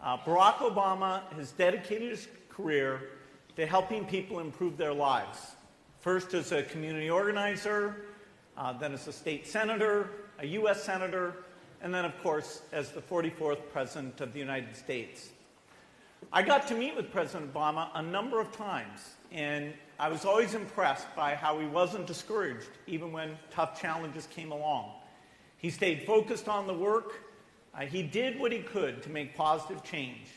Barack Obama has dedicated his career to helping people improve their lives. First as a community organizer, then as a state senator, a U.S. senator, and then, of course, as the 44th President of the United States. I got to meet with President Obama a number of times, and I was always impressed by how he wasn't discouraged, even when tough challenges came along. He stayed focused on the work. He did what he could to make positive change.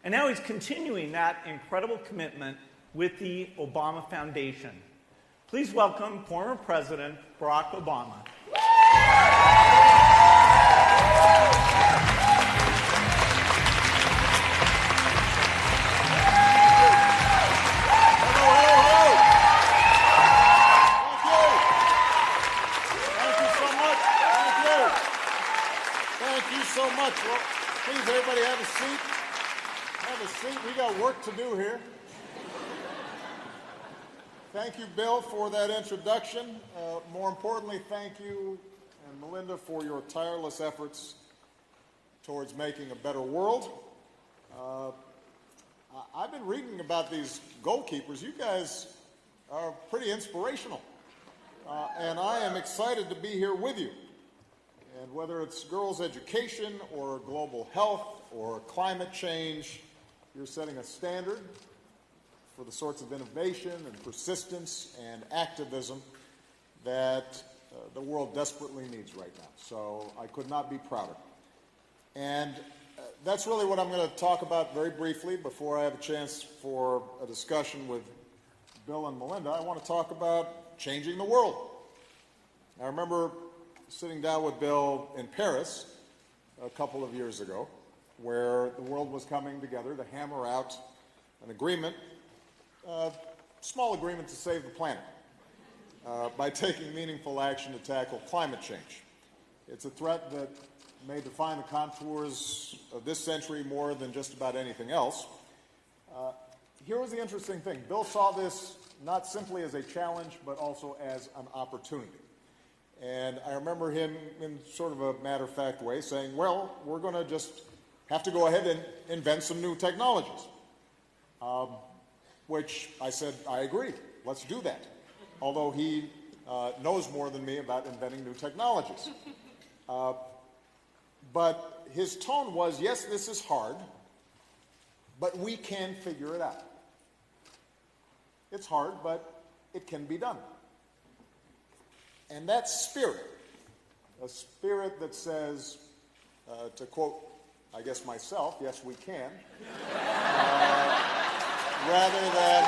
And now he's continuing that incredible commitment with the Obama Foundation. Please welcome former President Barack Obama. So much. Well, please, everybody have a seat. Have a seat. We got work to do here. Thank you, Bill, for that introduction. More importantly, thank you and Melinda for your tireless efforts towards making a better world. I've been reading about these goalkeepers. You guys are pretty inspirational. And I am excited to be here with you. And whether it's girls' education or global health or climate change, you're setting a standard for the sorts of innovation and persistence and activism that the world desperately needs right now. So I could not be prouder. And that's really what I'm going to talk about very briefly before I have a chance for a discussion with Bill and Melinda. I want to talk about changing the world. I remember sitting down with Bill in Paris a couple of years ago, where the world was coming together to hammer out an agreement, a small agreement to save the planet, by taking meaningful action to tackle climate change. It's a threat that may define the contours of this century more than just about anything else. Here was the interesting thing. Bill saw this not simply as a challenge, but also as an opportunity. And I remember him in sort of a matter-of-fact way saying, well, we're going to just have to go ahead and invent some new technologies. Which I said, I agree, let's do that. Although he knows more than me about inventing new technologies. But his tone was, yes, this is hard, but we can figure it out. It's hard, but it can be done. And that spirit, a spirit that says, to quote, I guess myself, yes, we can, rather than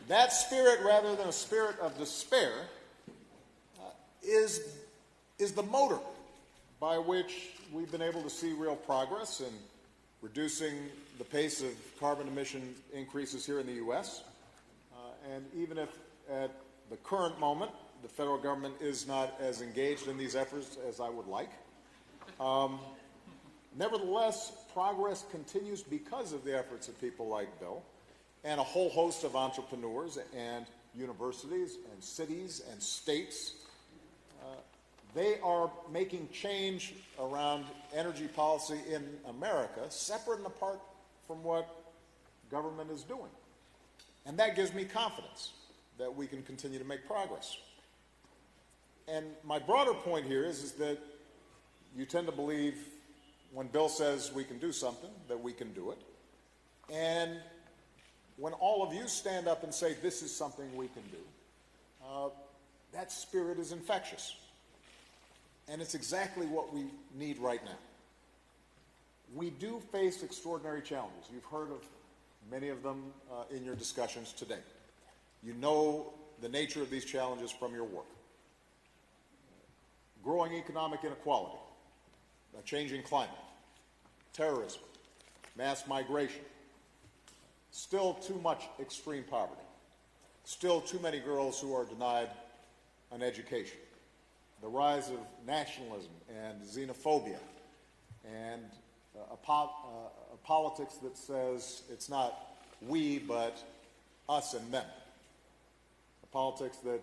that spirit, rather than a spirit of despair, is the motor by which we've been able to see real progress in reducing the pace of carbon emission increases here in the U.S. And even if at the current moment the federal government is not as engaged in these efforts as I would like, nevertheless, progress continues because of the efforts of people like Bill and a whole host of entrepreneurs and universities and cities and states. They are making change around energy policy in America separate and apart from what government is doing. And that gives me confidence that we can continue to make progress. And my broader point here is that you tend to believe when Bill says we can do something, that we can do it. And when all of you stand up and say this is something we can do, that spirit is infectious. And it's exactly what we need right now. We do face extraordinary challenges. You've heard of many of them in your discussions today. You know the nature of these challenges from your work. Growing economic inequality, a changing climate, terrorism, mass migration, still too much extreme poverty, still too many girls who are denied an education, the rise of nationalism and xenophobia, and a politics that says it's not we, but us and them. A politics that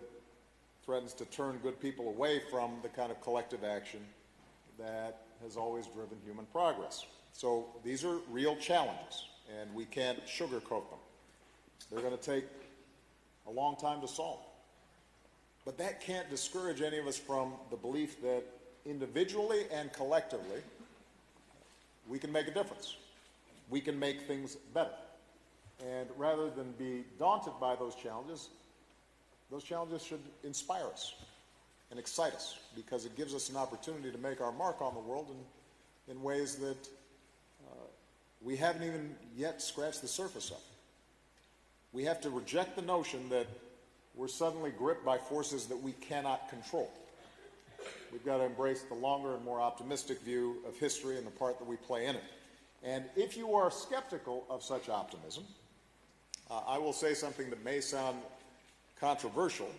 threatens to turn good people away from the kind of collective action that has always driven human progress. So these are real challenges, and we can't sugarcoat them. They're going to take a long time to solve. But that can't discourage any of us from the belief that individually and collectively, we can make a difference. We can make things better. And rather than be daunted by those challenges should inspire us and excite us, because it gives us an opportunity to make our mark on the world in ways that we haven't even yet scratched the surface of. We have to reject the notion that we're suddenly gripped by forces that we cannot control. We've got to embrace the longer and more optimistic view of history and the part that we play in it. And if you are skeptical of such optimism, I will say something that may sound controversial.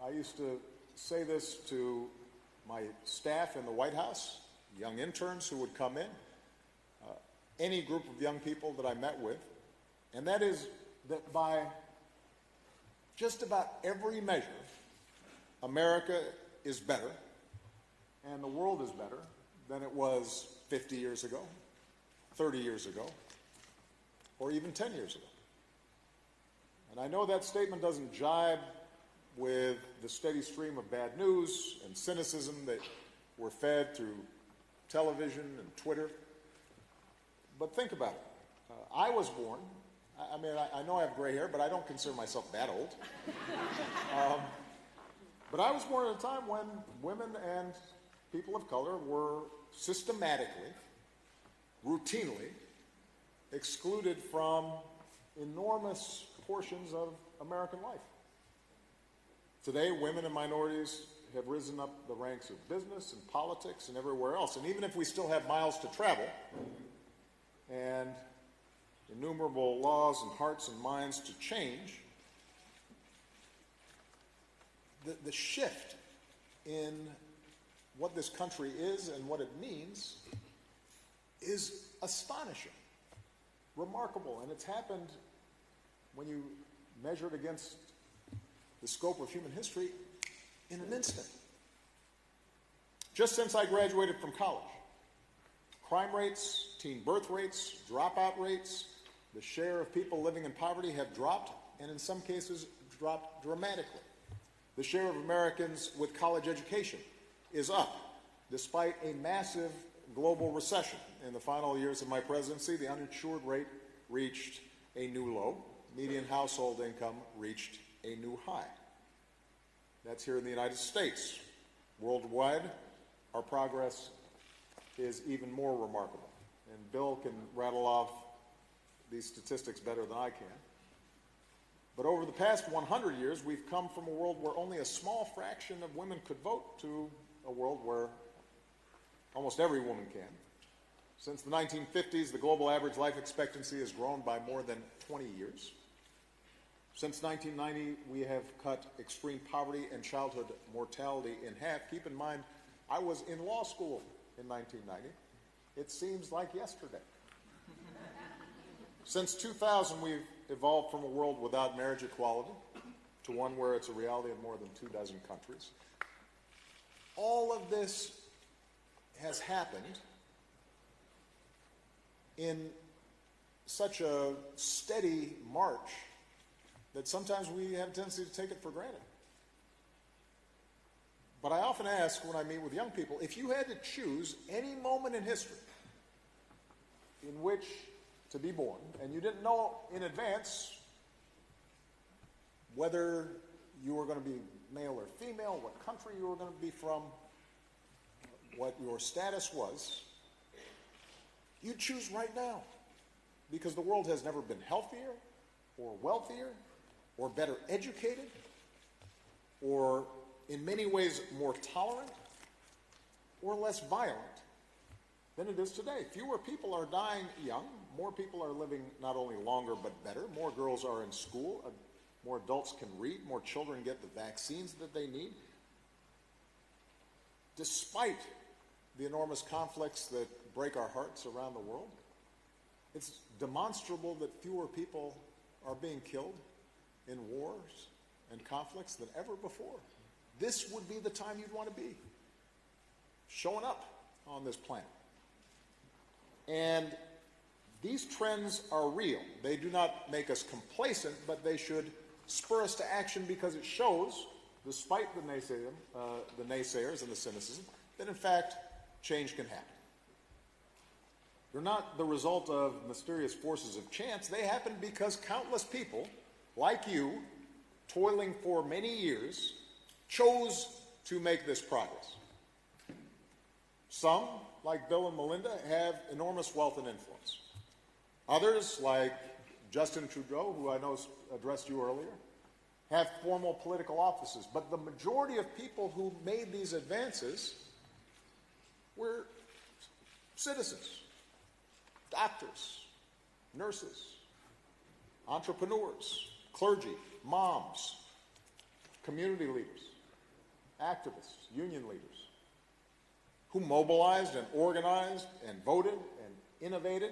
I used to say this to my staff in the White House, young interns who would come in, any group of young people that I met with, and that is that by just about every measure, America is better and the world is better than it was 50 years ago, 30 years ago, or even 10 years ago. And I know that statement doesn't jibe with the steady stream of bad news and cynicism that we're fed through television and Twitter, but think about it. I was born, I know I have gray hair, but I don't consider myself that old. But I was born at a time when women and people of color were systematically, routinely excluded from enormous portions of American life. Today, women and minorities have risen up the ranks of business and politics and everywhere else. And even if we still have miles to travel and innumerable laws and hearts and minds to change, the shift in what this country is and what it means is astonishing, remarkable, and it's happened when you measure it against the scope of human history in an instant. Just since I graduated from college, crime rates, teen birth rates, dropout rates, the share of people living in poverty have dropped, and in some cases dropped dramatically. The share of Americans with college education is up, despite a massive global recession. In the final years of my presidency, the uninsured rate reached a new low. Median household income reached a new high. That's here in the United States. Worldwide, our progress is even more remarkable. And Bill can rattle off these statistics better than I can. But over the past 100 years, we've come from a world where only a small fraction of women could vote to a world where almost every woman can. Since the 1950s, the global average life expectancy has grown by more than 20 years. Since 1990, we have cut extreme poverty and childhood mortality in half. Keep in mind, I was in law school in 1990. It seems like yesterday. Since 2000, we've evolved from a world without marriage equality to one where it's a reality in more than 24 countries. All of this has happened in such a steady march that sometimes we have a tendency to take it for granted. But I often ask when I meet with young people, if you had to choose any moment in history in which to be born, and you didn't know in advance whether you were going to be male or female, what country you were going to be from, what your status was, you'd choose right now. Because the world has never been healthier or wealthier or better educated or in many ways more tolerant or less violent than it is today. Fewer people are dying young. More people are living not only longer but better. More girls are in school. More adults can read. More children get the vaccines that they need. Despite the enormous conflicts that break our hearts around the world, it's demonstrable that fewer people are being killed in wars and conflicts than ever before. this would be the time you'd want to be, showing up on this planet. And these trends are real. They do not make us complacent, but they should spur us to action because it shows, despite the naysayers and the cynicism, that in fact change can happen. They're not the result of mysterious forces of chance. They happen because countless people, like you, toiling for many years, chose to make this progress. Some, like Bill and Melinda, have enormous wealth and influence. Others, like Justin Trudeau, who I know addressed you earlier, have formal political offices. But the majority of people who made these advances were citizens, doctors, nurses, entrepreneurs, clergy, moms, community leaders, activists, union leaders, who mobilized and organized and voted and innovated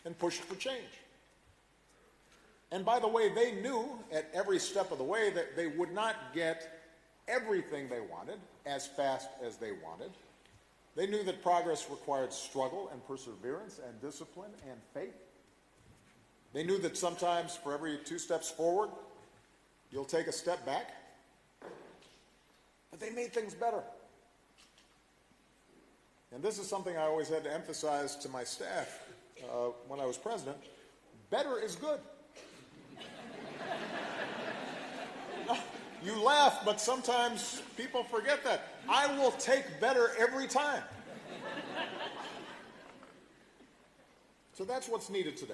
and pushed for change. And by the way, they knew at every step of the way that they would not get everything they wanted as fast as they wanted. They knew that progress required struggle and perseverance and discipline and faith. They knew that sometimes for every 2 steps forward, you'll take a step back. But they made things better. And this is something I always had to emphasize to my staff when I was president. Better is good. You laugh, but sometimes people forget that. I will take better every time. So that's what's needed today.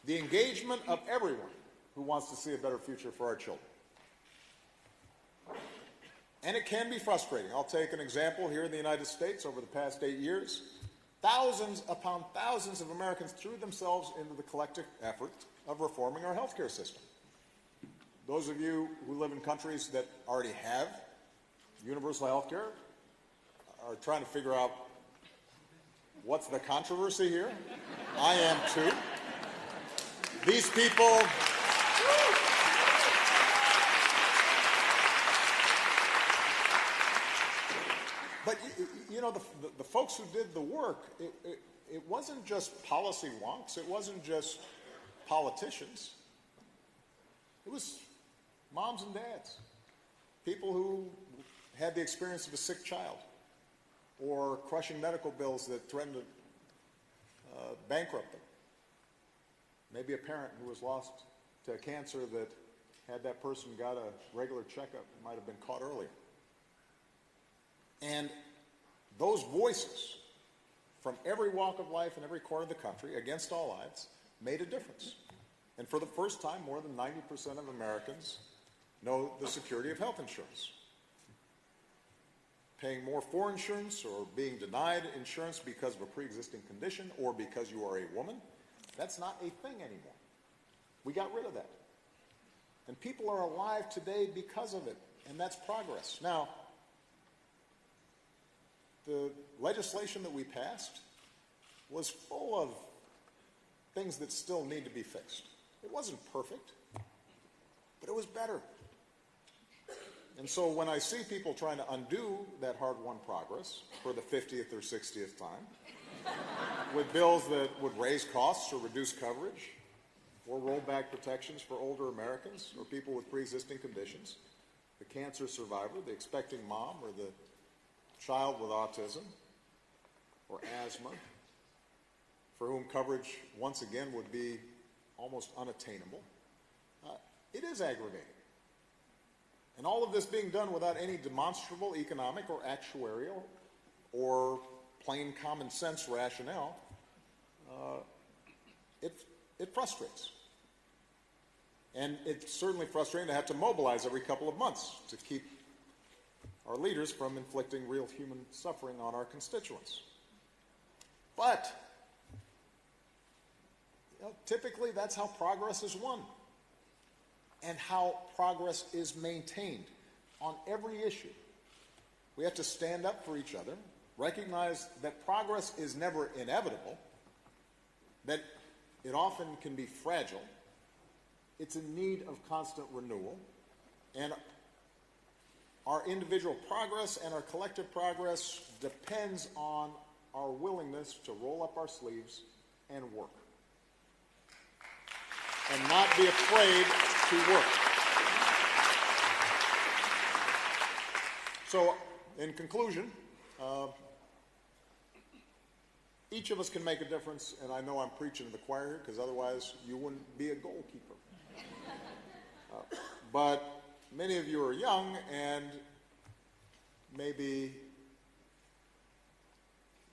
The engagement of everyone who wants to see a better future for our children. And it can be frustrating. I'll take an example here in the United States. Over the past 8 years, thousands upon thousands of Americans threw themselves into the collective effort of reforming our healthcare system. Those of you who live in countries that already have universal health care are trying to figure out what's the controversy here. I am too. These people... But, you know, the folks who did the work, it wasn't just policy wonks. It wasn't just politicians. It was moms and dads, people who had the experience of a sick child or crushing medical bills that threatened to bankrupt them. Maybe a parent who was lost to cancer that, had that person got a regular checkup, might have been caught earlier. And those voices from every walk of life in every corner of the country, against all odds, made a difference. And for the first time, more than 90% of Americans know the security of health insurance. Paying more for insurance or being denied insurance because of a pre-existing condition or because you are a woman, that's not a thing anymore. We got rid of that. And people are alive today because of it, and that's progress. Now, the legislation that we passed was full of things that still need to be fixed. It wasn't perfect, but it was better. And so when I see people trying to undo that hard-won progress for the 50th or 60th time, with bills that would raise costs or reduce coverage, or roll back protections for older Americans or people with pre-existing conditions, the cancer survivor, the expecting mom, or the child with autism or asthma, for whom coverage once again would be almost unattainable, it is aggravating. And all of this being done without any demonstrable economic or actuarial or plain common sense rationale, it frustrates. And it's certainly frustrating to have to mobilize every couple of months to keep our leaders from inflicting real human suffering on our constituents. But, typically that's how progress is won and how progress is maintained on every issue. We have to stand up for each other, recognize that progress is never inevitable, that it often can be fragile, it's in need of constant renewal, And our individual progress and our collective progress depends on our willingness to roll up our sleeves and work. And not be afraid to work. So, in conclusion, each of us can make a difference, and I know I'm preaching to the choir here because otherwise you wouldn't be a goalkeeper. But many of you are young and maybe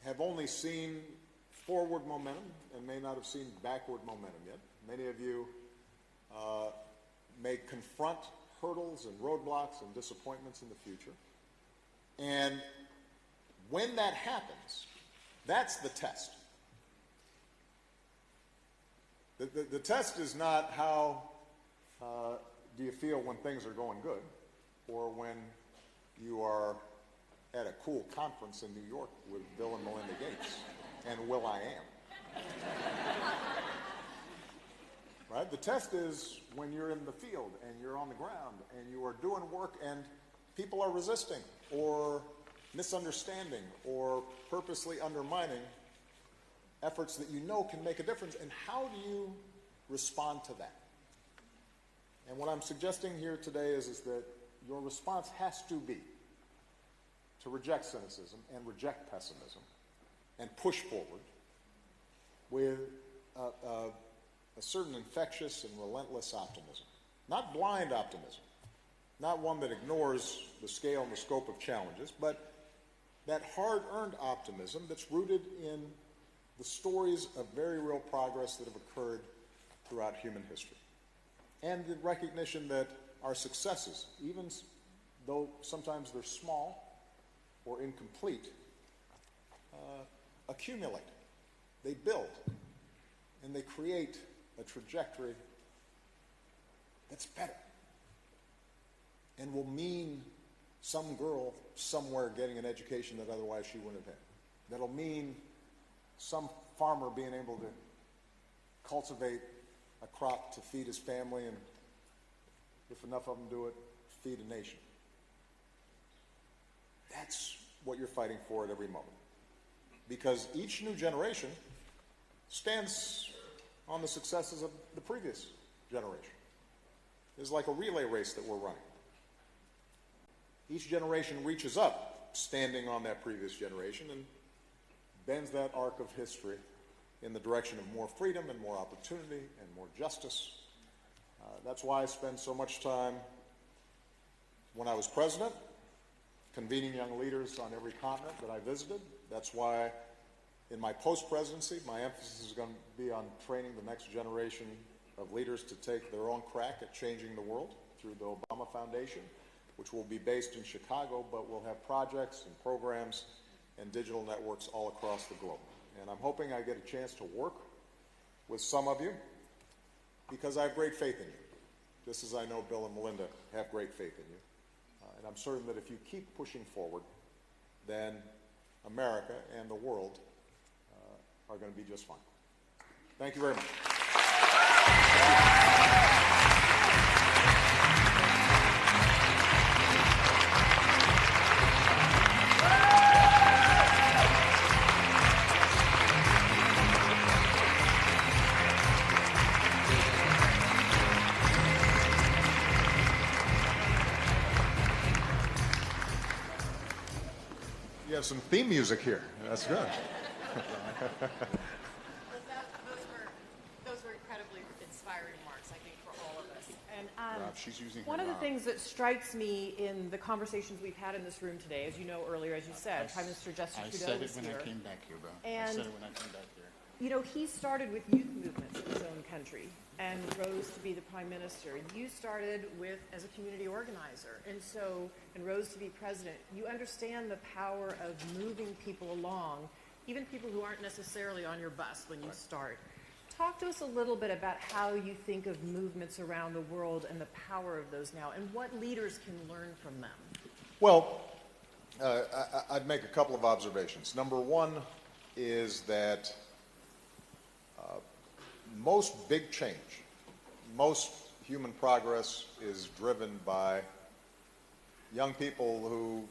have only seen forward momentum and may not have seen backward momentum yet. Many of you may confront hurdles and roadblocks and disappointments in the future. And when that happens, that's the test. The test is not how do you feel when things are going good or when you are at a cool conference in New York with Bill and Melinda Gates and Will I Am. Right? The test is when you're in the field and you're on the ground and you are doing work and people are resisting or misunderstanding or purposely undermining efforts that you know can make a difference. And how do you respond to that? And what I'm suggesting here today is that your response has to be to reject cynicism and reject pessimism and push forward with a certain infectious and relentless optimism. Not blind optimism, not one that ignores the scale and the scope of challenges, but that hard-earned optimism that's rooted in the stories of very real progress that have occurred throughout human history. And the recognition that our successes, even though sometimes they're small or incomplete, accumulate. They build, and they create a trajectory that's better and will mean some girl somewhere getting an education that otherwise she wouldn't have had. That'll mean some farmer being able to cultivate a crop to feed his family and, if enough of them do it, feed a nation. That's what you're fighting for at every moment. Because each new generation stands on the successes of the previous generation. It's like a relay race that we're running. Each generation reaches up, standing on that previous generation, and bends that arc of history in the direction of more freedom and more opportunity and more justice. That's why I spend so much time when I was president convening young leaders on every continent that I visited. That's why in my post-presidency, my emphasis is going to be on training the next generation of leaders to take their own crack at changing the world through the Obama Foundation, which will be based in Chicago, but will have projects and programs and digital networks all across the globe. And I'm hoping I get a chance to work with some of you because I have great faith in you, just as I know Bill and Melinda have great faith in you. And I'm certain that if you keep pushing forward, then America and the world are going to be just fine. Thank you very much. You have some theme music here. That's good. Those were incredibly inspiring remarks, I think, for all of us. And She's using one of the things that strikes me in the conversations we've had in this room today, as you know earlier, as you said, Prime Minister Justin Trudeau was here. I said it when I came back here, bro. And, I said it when I came back here. You know, he started with youth movements in his own country and rose to be the Prime Minister. You started with as a community organizer and rose to be president. You understand the power of moving people along, even people who aren't necessarily on your bus when you start. Talk to us a little bit about how you think of movements around the world and the power of those now, and what leaders can learn from them. Well, I'd make a couple of observations. Number one is that most big change, most human progress is driven by young people who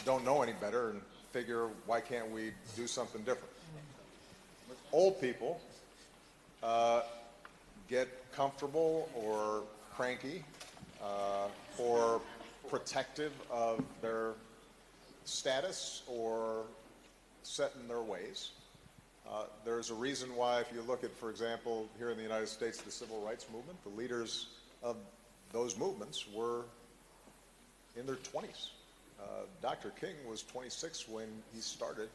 don't know any better and figure, why can't we do something different? Old people get comfortable or cranky or protective of their status or set in their ways. There's a reason why, if you look at, for example, here in the United States, the civil rights movement, the leaders of those movements were in their 20s. Dr. King was 26 when he started,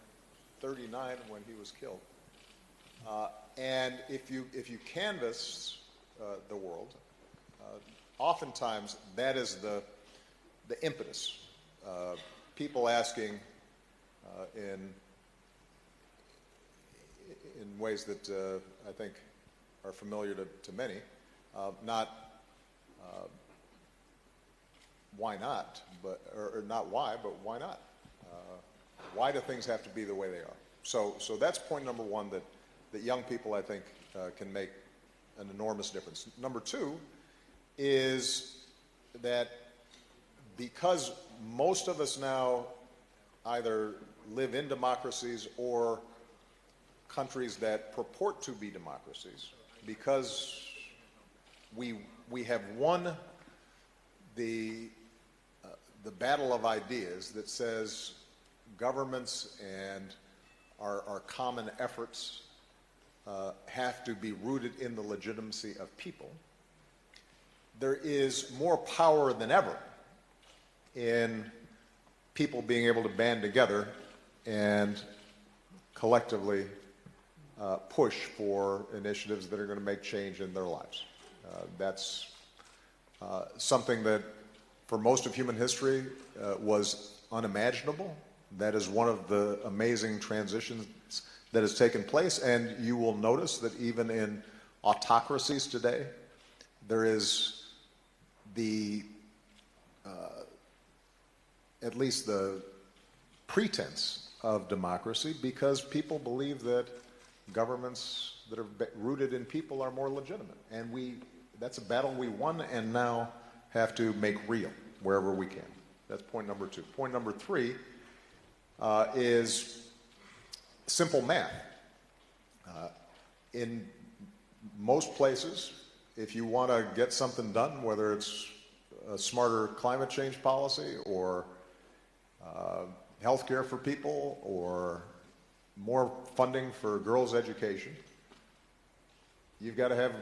39 when he was killed. And if you canvass the world, oftentimes that is the impetus. People asking in ways that I think are familiar to many, not why not, or not why, but why not? Why do things have to be the way they are? So that's point number one, that young people, I think, can make an enormous difference. Number two is that because most of us now either live in democracies or countries that purport to be democracies, because we have won the battle of ideas that says governments and our common efforts have to be rooted in the legitimacy of people. There is more power than ever in people being able to band together and collectively push for initiatives that are going to make change in their lives. That's something that, for most of human history, was unimaginable. That is one of the amazing transitions that has taken place, and you will notice that even in autocracies today, there is at least the pretense of democracy, because people believe that governments that are rooted in people are more legitimate. And that's a battle we won and now have to make real wherever we can. That's point number two. Point number three is simple math. In most places, if you want to get something done, whether it's a smarter climate change policy or health care for people or more funding for girls' education, you've got to have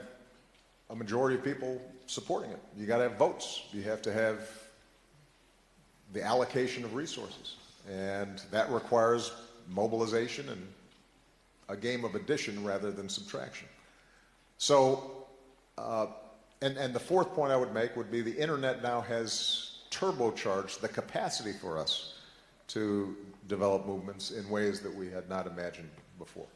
a majority of people supporting it. You got to have votes. You have to have the allocation of resources. And that requires mobilization and a game of addition rather than subtraction. So, and the fourth point I would make would be the internet now has turbocharged the capacity for us to develop movements in ways that we had not imagined before.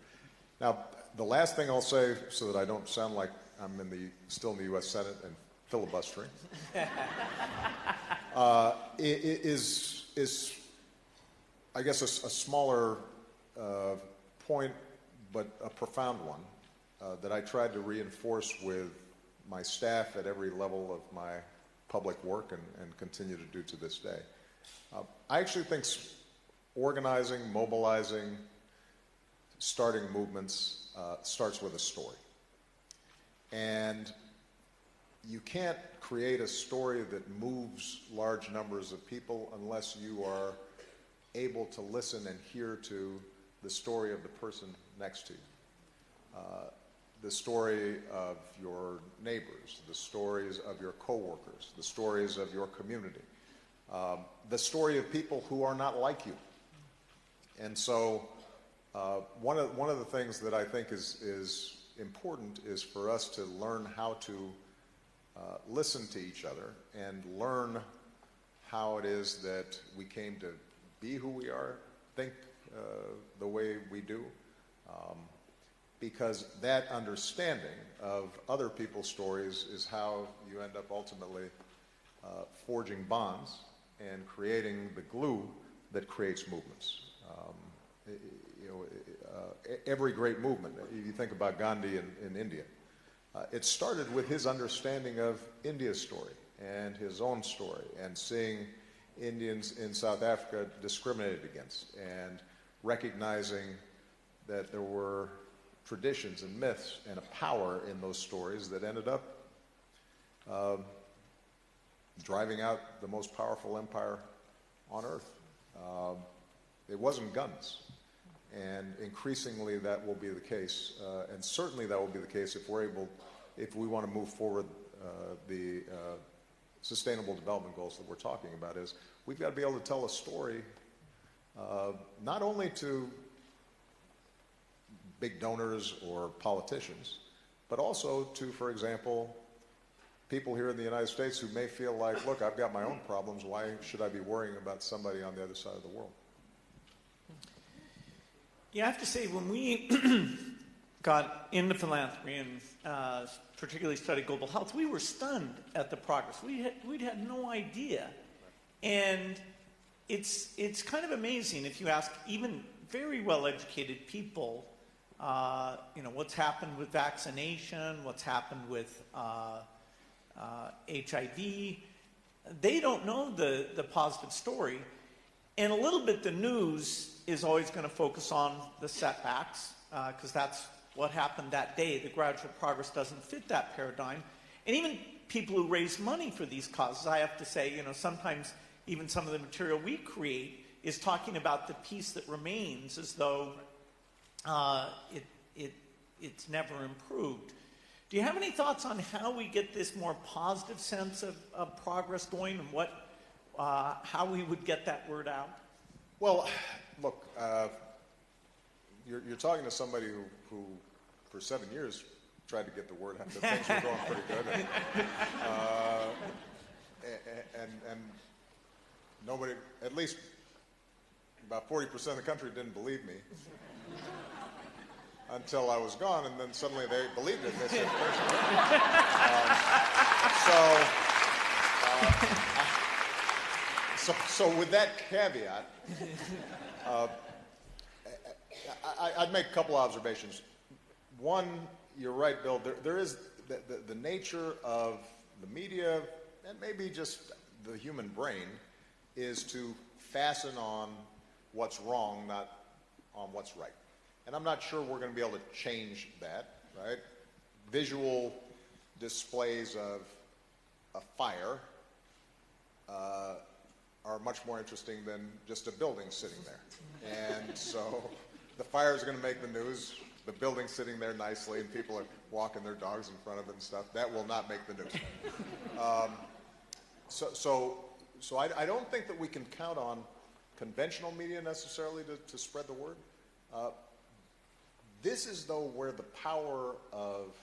Now, the last thing I'll say, so that I don't sound like I'm still in the U.S. Senate and filibustering, is I guess a smaller point, but a profound one that I tried to reinforce with my staff at every level of my public work and continue to do to this day. I actually think organizing, mobilizing, starting movements starts with a story. And you can't create a story that moves large numbers of people unless you are able to listen and hear to the story of the person next to you. The story of your neighbors, the stories of your coworkers, the stories of your community, the story of people who are not like you. And so one of the things that I think is important is for us to learn how to listen to each other and learn how it is that we came to be who we are, think the way we do, because that understanding of other people's stories is how you end up ultimately forging bonds and creating the glue that creates movements. Every great movement, if you think about Gandhi in India, it started with his understanding of India's story and his own story, and seeing Indians in South Africa discriminated against, and recognizing that there were traditions and myths and a power in those stories that ended up driving out the most powerful empire on earth. It wasn't guns. And increasingly that will be the case, and certainly that will be the case if we want to move forward the sustainable development goals that we're talking about. Is we've got to be able to tell a story not only to big donors or politicians, but also to, for example, people here in the United States who may feel like, look, I've got my own problems, why should I be worrying about somebody on the other side of the world? Yeah, I have to say, when we got into philanthropy and particularly studied global health, we were stunned at the progress. We'd had no idea. And it's kind of amazing if you ask even very well-educated people, what's happened with vaccination, what's happened with HIV. They don't know the positive story. And a little bit the news is always going to focus on the setbacks, because that's what happened that day. The gradual progress doesn't fit that paradigm. And even people who raise money for these causes, I have to say, sometimes even some of the material we create is talking about the piece that remains as though it's never improved. Do you have any thoughts on how we get this more positive sense of progress going, and how we would get that word out? Well, look, you're talking to somebody who for 7 years tried to get the word out that things were going pretty good, and nobody, at least about 40% of the country, didn't believe me until I was gone, and then suddenly they believed it. They said, so with that caveat, I'd make a couple observations. One, you're right, Bill. There is the nature of the media, and maybe just the human brain, is to fasten on what's wrong, not on what's right. And I'm not sure we're going to be able to change that, right? Visual displays of a fire are much more interesting than just a building sitting there. And so the fire is going to make the news. The building sitting there nicely and people are walking their dogs in front of it and stuff, that will not make the news. So I don't think that we can count on conventional media necessarily to spread the word. This is, though, where the power of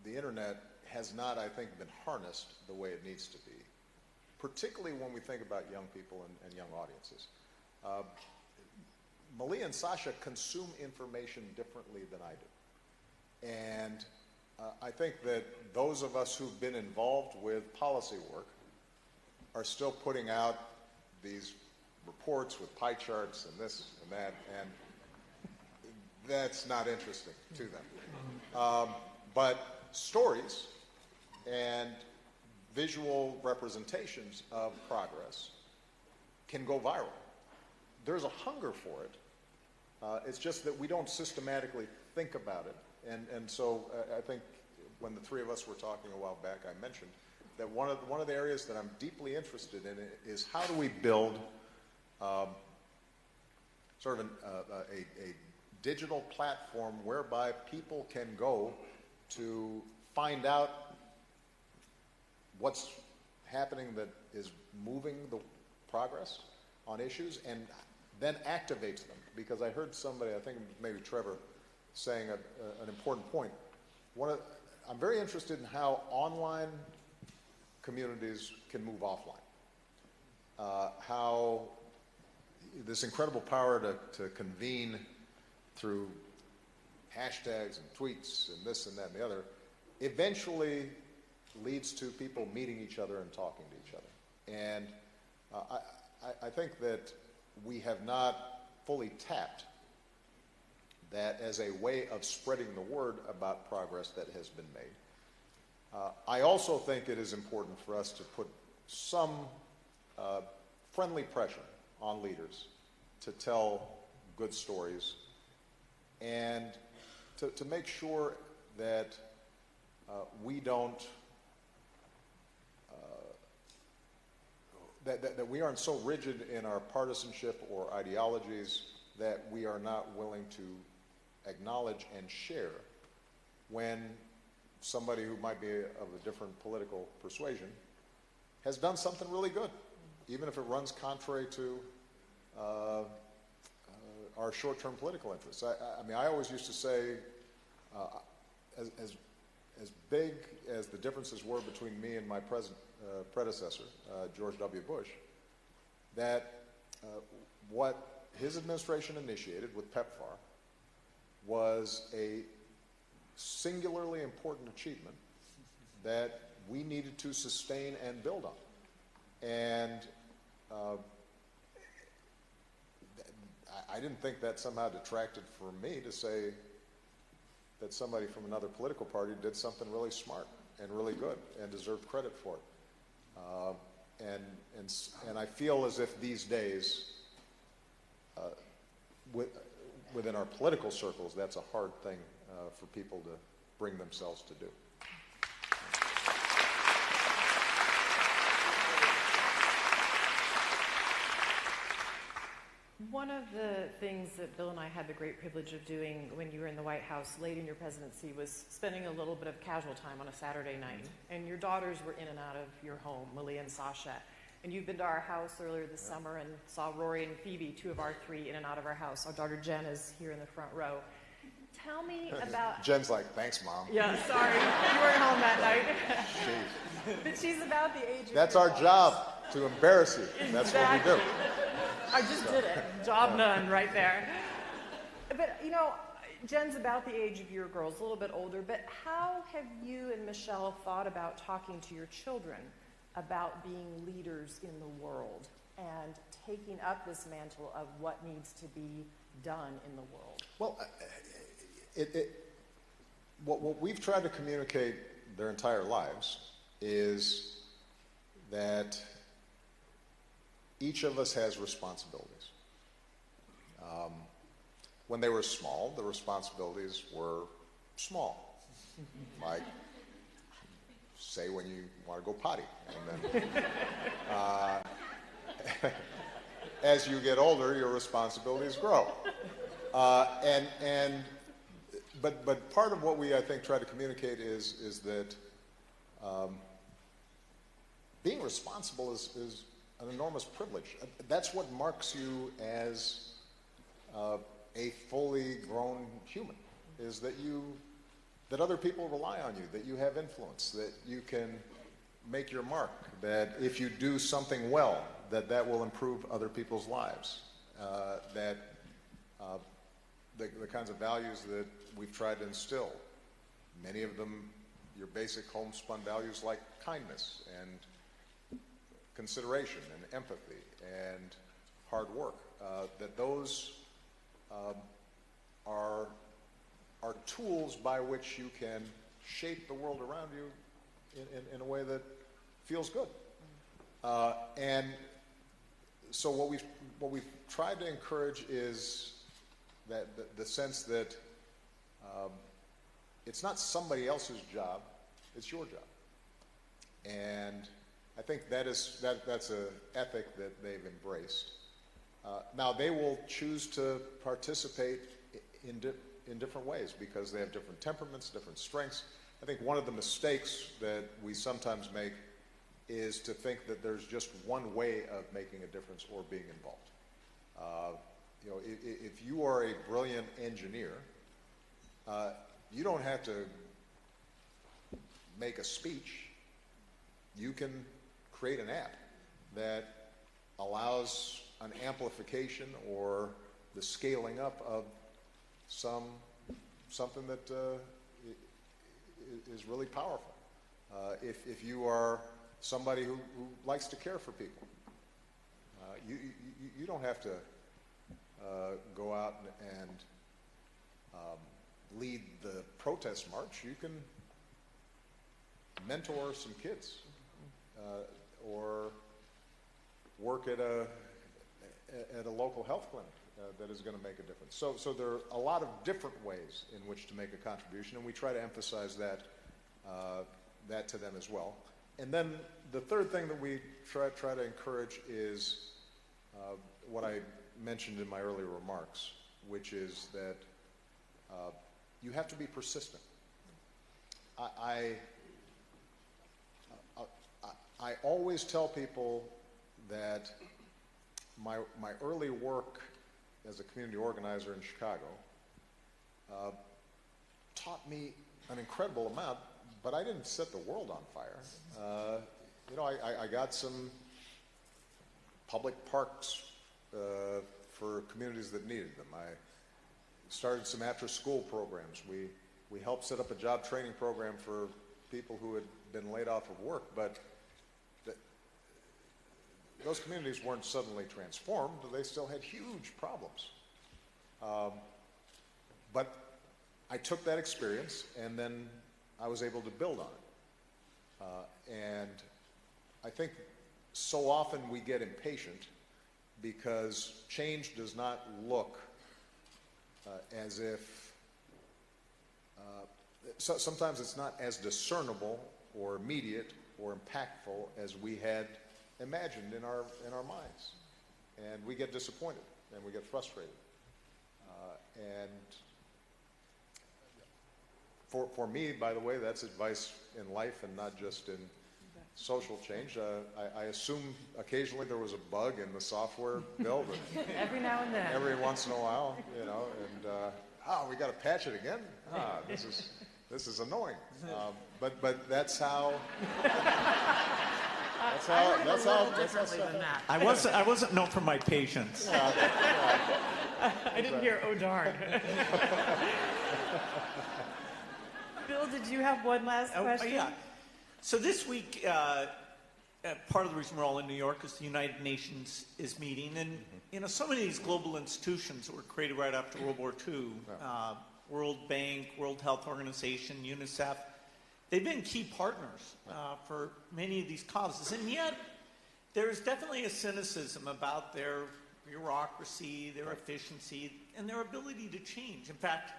the internet has not, I think, been harnessed the way it needs to be, particularly when we think about young people and young audiences. Malia and Sasha consume information differently than I do. And I think that those of us who've been involved with policy work are still putting out these reports with pie charts and this and that, and that's not interesting to them. But stories and visual representations of progress can go viral. There's a hunger for it. It's just that we don't systematically think about it. And so I think when the three of us were talking a while back, I mentioned that one of the areas that I'm deeply interested in is how do we build sort of a digital platform whereby people can go to find out what's happening that is moving the progress on issues and then activates them. Because I heard somebody, I think maybe Trevor, saying an important point. I'm very interested in how online communities can move offline. How this incredible power to convene through hashtags and tweets and this and that and the other eventually leads to people meeting each other and talking to each other. And I think that we have not fully tapped that as a way of spreading the word about progress that has been made. I also think it is important for us to put some friendly pressure on leaders to tell good stories and to make sure that we don't that we aren't so rigid in our partisanship or ideologies that we are not willing to acknowledge and share when somebody who might be of a different political persuasion has done something really good, even if it runs contrary to our short-term political interests. I mean, I always used to say, as big as the differences were between me and my predecessor, George W. Bush, that what his administration initiated with PEPFAR was a singularly important achievement that we needed to sustain and build on. And I didn't think that somehow detracted from me to say that somebody from another political party did something really smart and really good and deserved credit for it. And I feel as if these days, within our political circles, that's a hard thing for people to bring themselves to do. One of the things that Bill and I had the great privilege of doing when you were in the White House late in your presidency was spending a little bit of casual time on a Saturday night. And your daughters were in and out of your home, Malia and Sasha. And you've been to our house earlier this summer and saw Rory and Phoebe, two of our three, in and out of our house. Our daughter Jen is here in the front row. Tell me about... Jen's like, thanks, Mom. Yeah, sorry. You weren't home that night. But she's about the age of... That's our job, to embarrass you. Exactly. That's what we do. I just did it. Job done right there. But, you know, Jen's about the age of your girls, a little bit older, but how have you and Michelle thought about talking to your children about being leaders in the world and taking up this mantle of what needs to be done in the world? Well, what we've tried to communicate their entire lives is that each of us has responsibilities. When they were small, the responsibilities were small. Like, say when you want to go potty. And then, as you get older, your responsibilities grow. But part of what we, I think, try to communicate is that being responsible is an enormous privilege. That's what marks you as a fully grown human, is that other people rely on you, that you have influence, that you can make your mark, that if you do something well, that will improve other people's lives, that the kinds of values that we've tried to instill, many of them your basic homespun values like kindness and consideration and empathy and hard work, that those are tools by which you can shape the world around you in a way that feels good. And so what we've tried to encourage is that the sense that it's not somebody else's job, it's your job. And I think that's an ethic that they've embraced. Now they will choose to participate in different ways because they have different temperaments, different strengths. I think one of the mistakes that we sometimes make is to think that there's just one way of making a difference or being involved. If you are a brilliant engineer, you don't have to make a speech. You can create an app that allows an amplification or the scaling up of something that is really powerful. If you are somebody who likes to care for people, you don't have to go out and lead the protest march. You can mentor some kids, or work at a local health clinic that is going to make a difference. So there are a lot of different ways in which to make a contribution, and we try to emphasize that to them as well. And then the third thing that we try to encourage is what I mentioned in my earlier remarks, which is that you have to be persistent. I always tell people that my early work as a community organizer in Chicago taught me an incredible amount, but I didn't set the world on fire. I got some public parks for communities that needed them. I started some after-school programs. We helped set up a job training program for people who had been laid off of work, but those communities weren't suddenly transformed. They still had huge problems. But I took that experience, and then I was able to build on it. And I think so often we get impatient because change does not look as if sometimes it's not as discernible or immediate or impactful as we had imagined in our minds, and we get disappointed and we get frustrated. And for me, by the way, that's advice in life and not just in social change. I assume occasionally there was a bug in the software, Bill, but Every now and then. every once in a while, and we got to patch it again. This is annoying. But that's how. That's how. Than that. I wasn't known for my patience. I didn't hear, oh darn. Bill, did you have one last question? Yeah. So this week, part of the reason we're all in New York is the United Nations is meeting, and so many of these global institutions that were created right after World War II, World Bank, World Health Organization, UNICEF, they've been key partners for many of these causes, and yet there's definitely a cynicism about their bureaucracy, their efficiency, and their ability to change. In fact,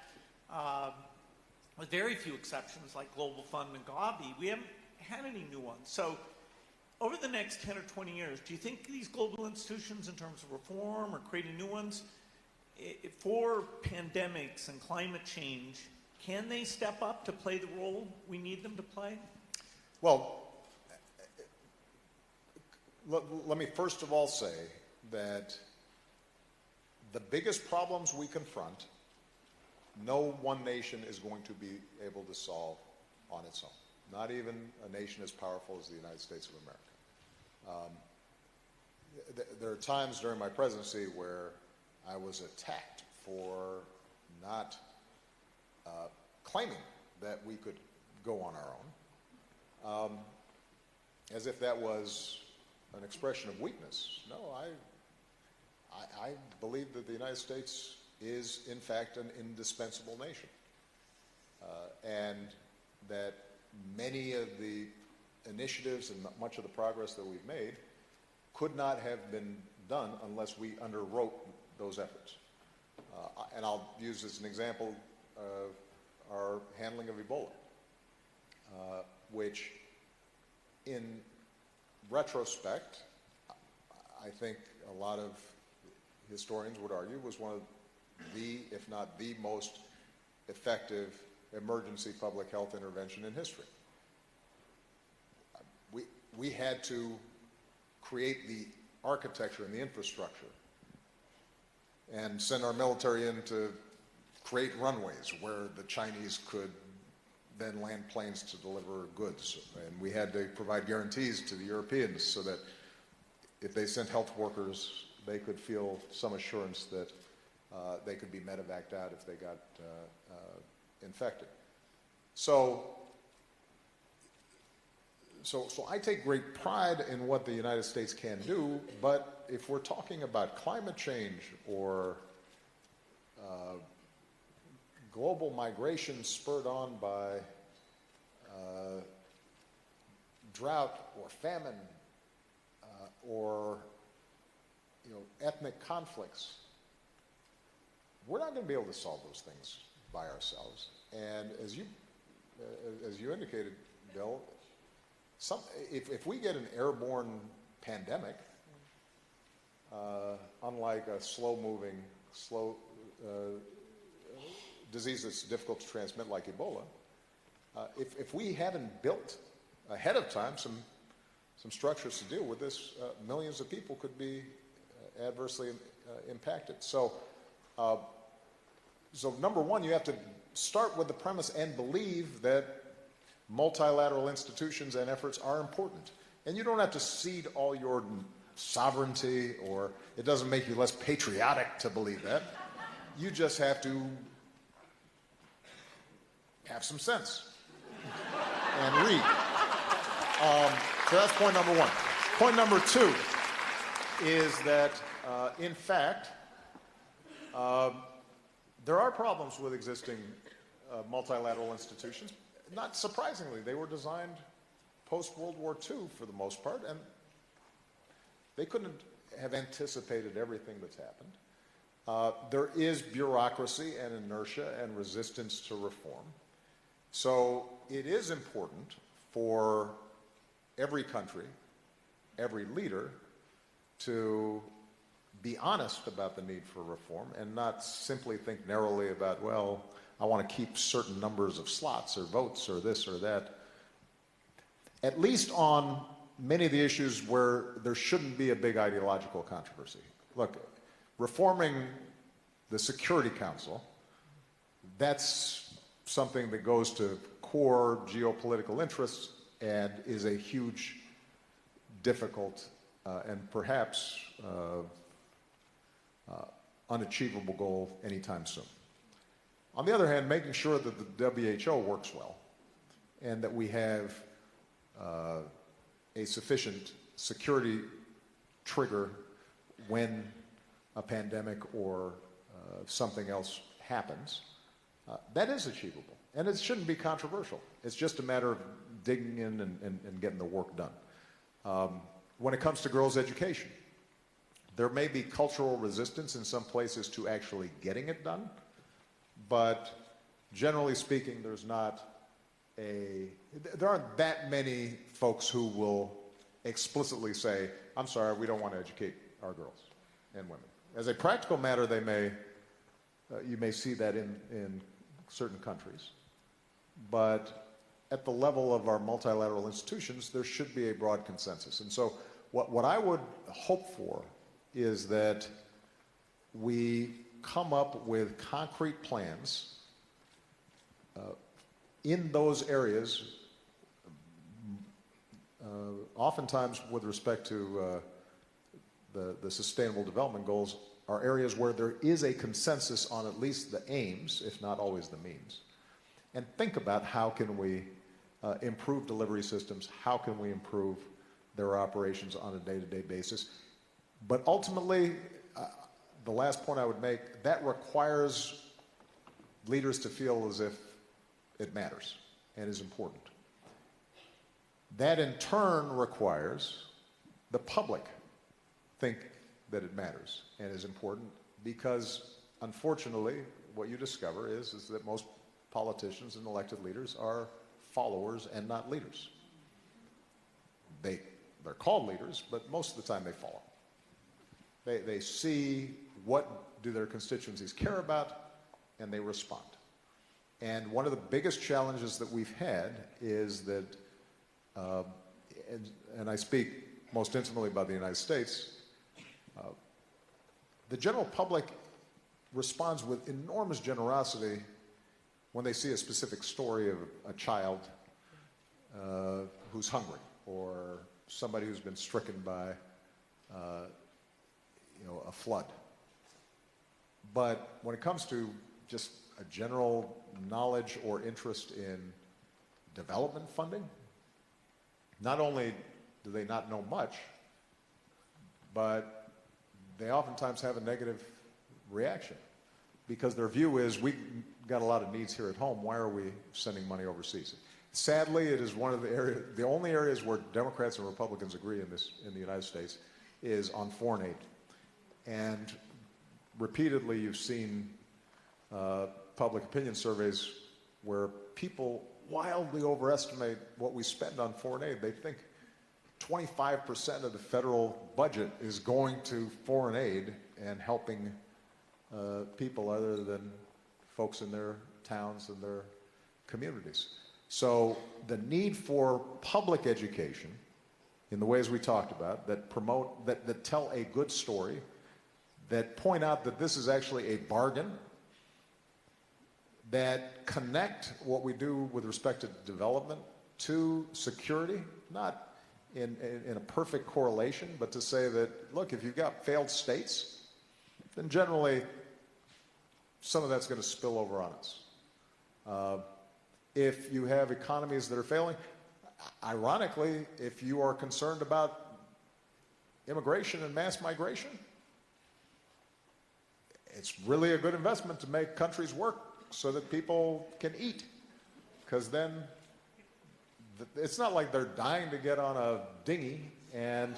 with very few exceptions like Global Fund and Gavi, we haven't had any new ones. So over the next 10 or 20 years, do you think these global institutions, in terms of reform or creating new ones, for pandemics and climate change, can they step up to play the role we need them to play? Well, let me first of all say that the biggest problems we confront, no one nation is going to be able to solve on its own. Not even a nation as powerful as the United States of America. There are times during my presidency where I was attacked for not claiming that we could go on our own, as if that was an expression of weakness. No, I believe that the United States is, in fact, an indispensable nation, and that many of the initiatives and much of the progress that we've made could not have been done unless we underwrote those efforts. And I'll use as an example our handling of Ebola, which in retrospect, I think a lot of historians would argue was one of the, if not the most effective emergency public health intervention in history. We had to create the architecture and the infrastructure and send our military in to create runways where the Chinese could then land planes to deliver goods. And we had to provide guarantees to the Europeans so that if they sent health workers, they could feel some assurance that they could be medevaced out if they got infected. So I take great pride in what the United States can do, but if we're talking about climate change or global migration spurred on by drought or famine or ethnic conflicts, we're not going to be able to solve those things by ourselves. And as you indicated, Bill, if we get an airborne pandemic, unlike a slow-moving, disease that's difficult to transmit like Ebola, if we haven't built ahead of time some structures to deal with this, millions of people could be adversely impacted. So number one, you have to start with the premise and believe that multilateral institutions and efforts are important. And you don't have to cede all your sovereignty, or it doesn't make you less patriotic to believe that. You just have to have some sense and read. So that's point number one. Point number two is that, in fact, there are problems with existing multilateral institutions. Not surprisingly, they were designed post-World War II for the most part, and they couldn't have anticipated everything that's happened. There is bureaucracy and inertia and resistance to reform. So it is important for every country, every leader, to be honest about the need for reform and not simply think narrowly about, well, I want to keep certain numbers of slots or votes or this or that. At least on many of the issues where there shouldn't be a big ideological controversy. Look, reforming the Security Council, that's something that goes to core geopolitical interests and is a huge, difficult, and perhaps unachievable goal anytime soon. On the other hand, making sure that the WHO works well and that we have a sufficient security trigger when a pandemic or something else happens, that is achievable. And it shouldn't be controversial. It's just a matter of digging in and getting the work done. When it comes to girls' education, there may be cultural resistance in some places to actually getting it done, but generally speaking, there aren't that many folks who will explicitly say, I'm sorry, we don't want to educate our girls and women. As a practical matter, you may see that in certain countries, but at the level of our multilateral institutions, there should be a broad consensus. And so what I would hope for is that we come up with concrete plans in those areas, oftentimes with respect to the Sustainable Development Goals, are areas where there is a consensus on at least the aims, if not always the means. And think about how can we improve delivery systems, how can we improve their operations on a day-to-day basis. But ultimately, the last point I would make, that requires leaders to feel as if it matters and is important. That in turn requires the public think that it matters and is important, because unfortunately what you discover is that most politicians and elected leaders are followers and not leaders. They're called leaders, but most of the time they follow. They see what do their constituencies care about, and they respond. And one of the biggest challenges that we've had is that, and I speak most intimately about the United States, the general public responds with enormous generosity when they see a specific story of a child who's hungry, or somebody who's been stricken by a flood. But when it comes to just a general knowledge or interest in development funding, not only do they not know much, but they oftentimes have a negative reaction, because their view is, we've got a lot of needs here at home, why are we sending money overseas? Sadly, it is one of the only areas where Democrats and Republicans agree in the United States, is on foreign aid. And repeatedly you've seen public opinion surveys where people wildly overestimate what we spend on foreign aid. They think 25% of the federal budget is going to foreign aid and helping people other than folks in their towns and their communities. So the need for public education in the ways we talked about that promote, that tell a good story, that point out that this is actually a bargain, that connect what we do with respect to development to security, not in a perfect correlation, but to say that, look, if you've got failed states, then generally some of that's going to spill over on us. If you have economies that are failing, ironically, if you are concerned about immigration and mass migration, it's really a good investment to make countries work so that people can eat. Because then it's not like they're dying to get on a dinghy and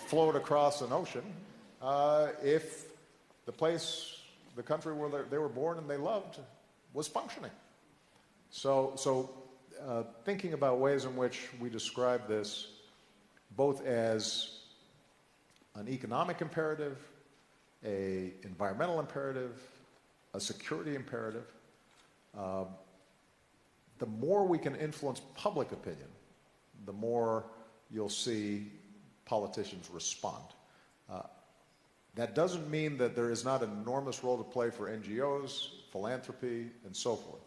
float across an ocean. If the place, the country where they were born and they loved was functioning. So thinking about ways in which we describe this both as an economic imperative, an environmental imperative, a security imperative, the more we can influence public opinion, the more you'll see politicians respond. That doesn't mean that there is not an enormous role to play for NGOs, philanthropy, and so forth.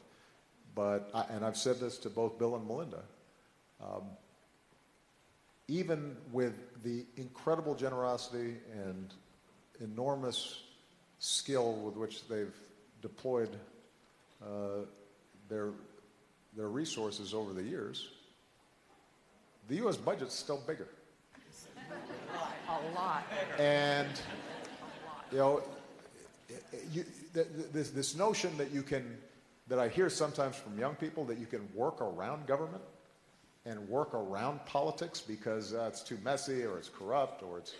But, and I've said this to both Bill and Melinda, even with the incredible generosity and enormous skill with which they've deployed their resources over the years, the U.S. budget's still bigger. A lot. And, you know, this notion that you can, that I hear sometimes from young people, that you can work around government and work around politics because it's too messy or it's corrupt or it's,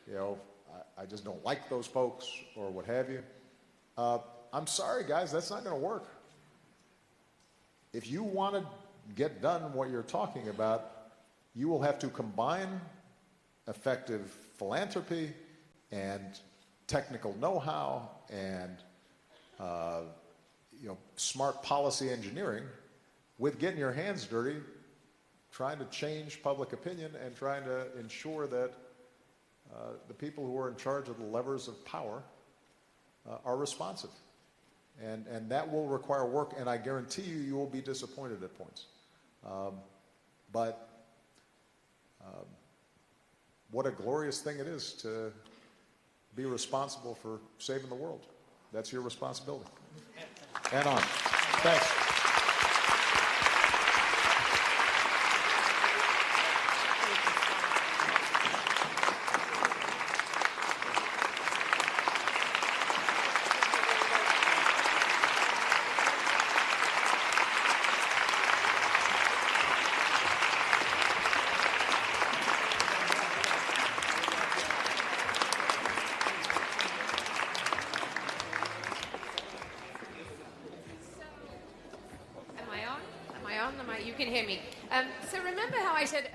you know, I just don't like those folks or what have you. I'm sorry, guys, that's not going to work. If you want to get done what you're talking about, you will have to combine effective philanthropy and technical know-how and smart policy engineering with getting your hands dirty, trying to change public opinion and trying to ensure that the people who are in charge of the levers of power are responsive. And that will require work, and I guarantee you, you will be disappointed at points. But what a glorious thing it is to be responsible for saving the world. That's your responsibility. And on. Thanks. You can hear me. So remember how I said